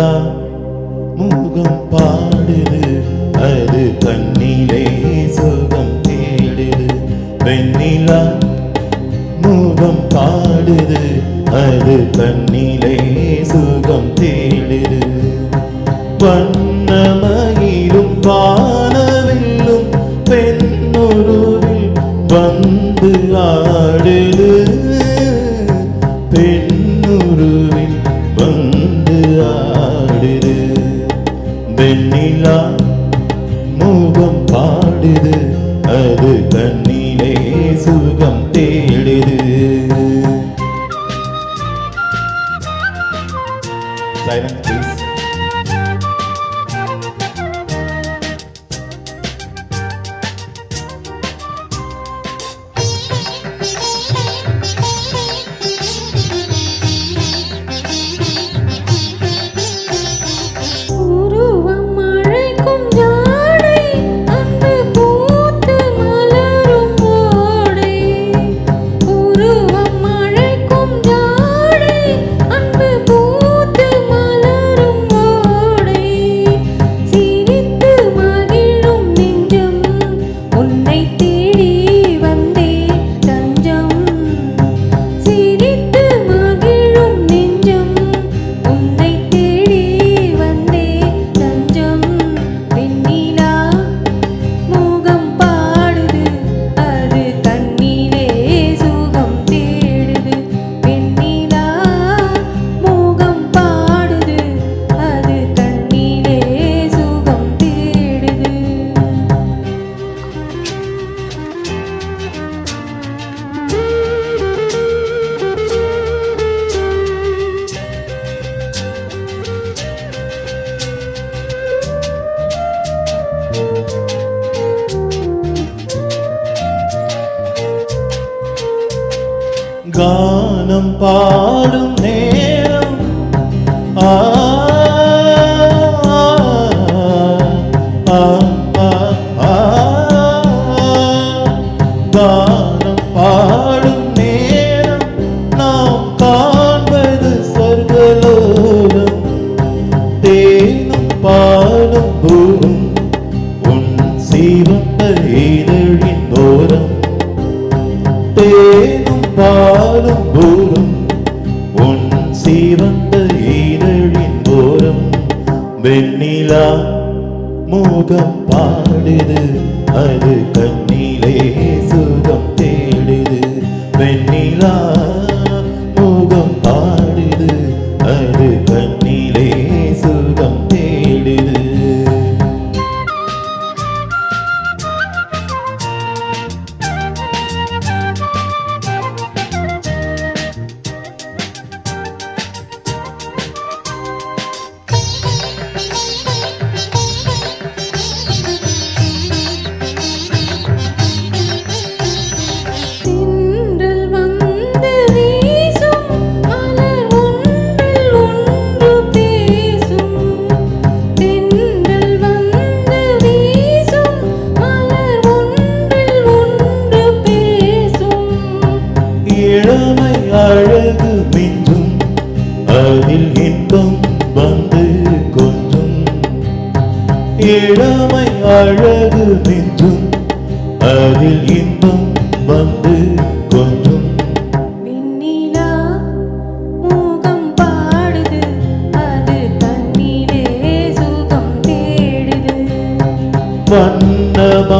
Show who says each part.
Speaker 1: வெண்ணிலா முகம் பாடுது, அது கண்ணிலே சுகம் தேடுது. வெண்ணிலா முகம் பாடுது, அது கண்ணிலே சுகம் தேடுது. வண்ணமயிலும் வானவில்லும் பெண்ணுருவில் வந்து ஆடுது, பெண்ணுருவில் வந்து ஆடுது. வெண்ணிலா முகம் பாடுது, அது கண்ணிலே சுகம் தேடுது. Silence, please. கானம் பாடும் நேரம் ஆ கானம் பாடும் நேரம் நாம் காண்பது சொர்க்கலோகம். தேனும் பாலும் பூரும் உன் சிவந்த இதழின் ஓரம். தேனும் பாலும் பூரும் உன் சிவந்த இதழின் ஓரம். வெண்ணிலா முகம் பாடுது, அது கண்ணிலே சுகம் தேடுது. வெண்ணிலா முகம் பாடுது, அது கண்ணிலே சுகம் தேடுது. இளமை அழகு மிஞ்சும், அதில் இன்பம் வந்து கொஞ்சும். இளமை அழகு மிஞ்சும், அதில் இன்பம் வந்து கொஞ்சும்.
Speaker 2: வெண்ணிலா முகம் பாடுது, அது கண்ணிலே சுகம் தேடுது.
Speaker 1: வண்ணம